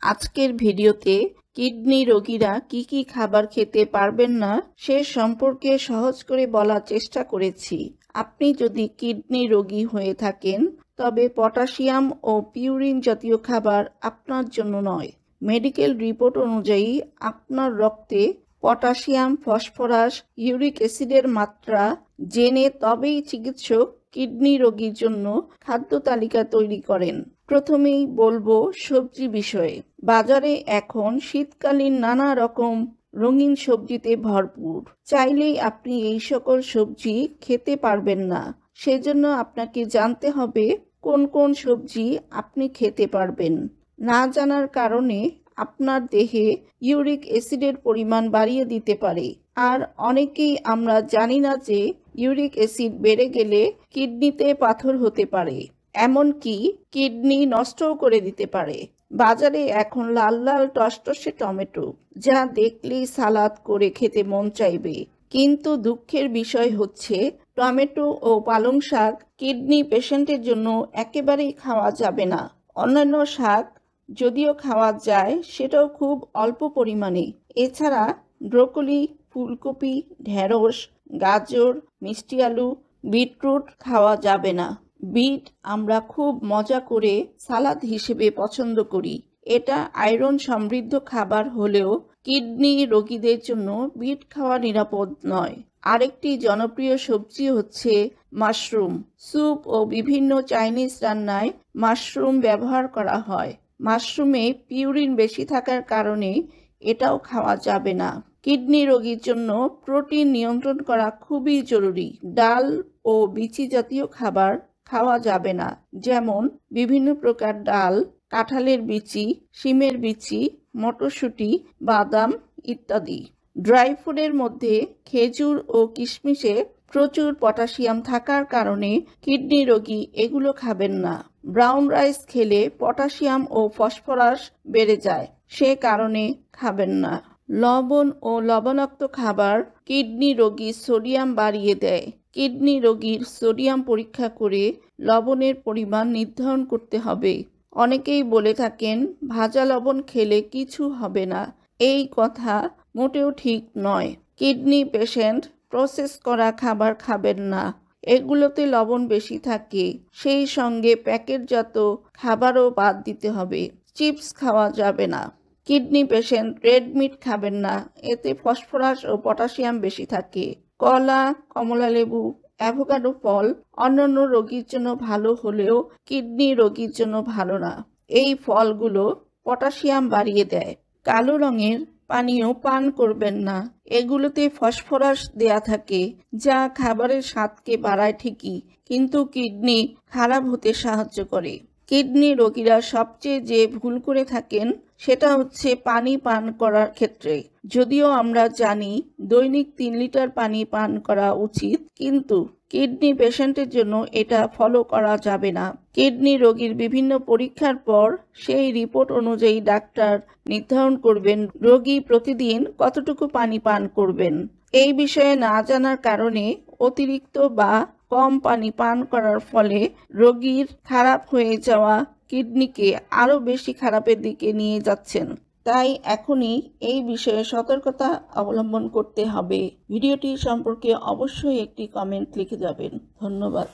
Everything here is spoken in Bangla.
আজকের ভিডিওতে কিডনি রোগীরা কি খাবার খেতে পারবেন না সে সম্পর্কে সহজ করে বলার চেষ্টা করেছি। আপনি যদি কিডনি রোগী হয়ে থাকেন তবে পটাশিয়াম ও পিউরিন জাতীয় খাবার আপনার জন্য নয়। মেডিকেল রিপোর্ট অনুযায়ী আপনার রক্তে পটাশিয়াম, ফসফরাস, ইউরিক অ্যাসিডের মাত্রা জেনে তবেই চিকিৎসক কিডনি রোগীর জন্য খাদ্য তালিকা তৈরি করেন। প্রথমেই বলবো সবজি বিষয়ে। বাজারে এখন শীতকালীন নানা রকম রঙিন সবজিতে ভরপুর। চাইলেই আপনি এই সকল সবজি খেতে পারবেন না। সেজন্য আপনাকে জানতে হবে কোন কোন সবজি আপনি খেতে পারবেন। না জানার কারণে আপনার দেহে ইউরিক অ্যাসিডের পরিমাণ বাড়িয়ে দিতে পারে। আর অনেকেই আমরা জানি না যে ইউরিক অ্যাসিড বেড়ে গেলে কিডনিতে পাথর হতে পারে, এমনকি কিডনি নষ্টও করে দিতে পারে। বাজারে এখন লাল লাল টসটসে টমেটো, যা দেখলেই সালাদ করে খেতে মন চাইবে। কিন্তু দুঃখের বিষয় হচ্ছে টমেটো ও পালং শাক কিডনি পেশেন্টের জন্য একেবারেই খাওয়া যাবে না। অন্যান্য শাক যদিও খাওয়া যায় সেটাও খুব অল্প পরিমাণে। এছাড়া ব্রোকলি, ফুলকপি, ঢেঁড়স, গাজর, মিষ্টি আলু, বিটরুট খাওয়া যাবে না। বিট আমরা খুব মজা করে সালাদ হিসেবে পছন্দ করি। এটা আয়রন সমৃদ্ধ খাবার হলেও কিডনি রোগীদের জন্য বিট খাওয়া নিরাপদ নয়। আরেকটি জনপ্রিয় সবজি হচ্ছে মাশরুম। স্যুপ ও বিভিন্ন চাইনিজ রান্নায় মাশরুম ব্যবহার করা হয়। মাশরুমে পিউরিন বেশি থাকার কারণে এটাও খাওয়া যাবে না। কিডনি রোগীর জন্য প্রোটিন নিয়ন্ত্রণ করা খুবই জরুরি। ডাল ও বিচি জাতীয় খাবার খাওয়া যাবে না, যেমন বিভিন্ন প্রকার ডাল, কাঁঠালের বিচি, শিমের বিচি, মটরশুঁটি, বাদাম ইত্যাদি। ড্রাই ফুডের মধ্যে খেজুর ও কিশমিশে প্রচুর পটাশিয়াম থাকার কারণে কিডনি রোগী এগুলো খাবেন না। ব্রাউন রাইস খেলে পটাশিয়াম ও ফসফরাস বেড়ে যায়, সে কারণে খাবেন না। লবণ ও লবণাক্ত খাবার কিডনি রোগীর সোডিয়াম বাড়িয়ে দেয়। কিডনি রোগীর সোডিয়াম পরীক্ষা করে লবণের পরিমাণ নির্ধারণ করতে হবে। অনেকেই বলে থাকেন ভাজা লবণ খেলে কিছু হবে না। এই কথা মোটেও ঠিক নয়। কিডনি পেশেন্ট প্রসেস করা খাবার খাবেন না, এগুলোতে লবণ বেশি থাকে। সেই সঙ্গে প্যাকেটজাত খাবারও বাদ দিতে হবে। চিপস খাওয়া যাবে না। কিডনি পেশেন্ট রেড মিট খাবেন না, এতে ফসফরাস ও পটাশিয়াম বেশি থাকে। কলা, কমলা লেবু, অ্যাভোকাডো ফল অন্যান্য রোগীর জন্য ভালো হলেও কিডনি রোগীর জন্য ভালো না। এই ফলগুলো পটাশিয়াম বাড়িয়ে দেয়। কালো রঙের পানীয় পান করবেন না, এগুলোতে ফসফরাস দেয়া থাকে, যা খাবারের স্বাদকে বাড়ায় ঠিকই, কিন্তু কিডনি খারাপ হতে সাহায্য করে। কিডনি রোগীরা সবচেয়ে যে ভুল করে থাকেন সেটা হচ্ছে পানি পান করার ক্ষেত্রে। যদিও আমরা জানি দৈনিক 3 লিটার পানি পান করা উচিত, কিন্তু কিডনি পেশেন্টের জন্য এটা ফলো করা যাবে না। কিডনি রোগীর বিভিন্ন পরীক্ষার পর সেই রিপোর্ট অনুযায়ী ডাক্তার নির্ধারণ করবেন রোগী প্রতিদিন কতটুকু পানি পান করবেন। এই বিষয়ে না জানার কারণে অতিরিক্ত বা কম পানি পান করার ফলে রোগীর খারাপ হয়ে যাওয়া কিডনিকে আরও বেশি খারাপের দিকে নিয়ে যাচ্ছেন। তাই এখনই এই বিষয়ে সতর্কতা অবলম্বন করতে হবে। ভিডিওটি সম্পর্কে অবশ্যই একটি কমেন্ট লিখে যাবেন। ধন্যবাদ।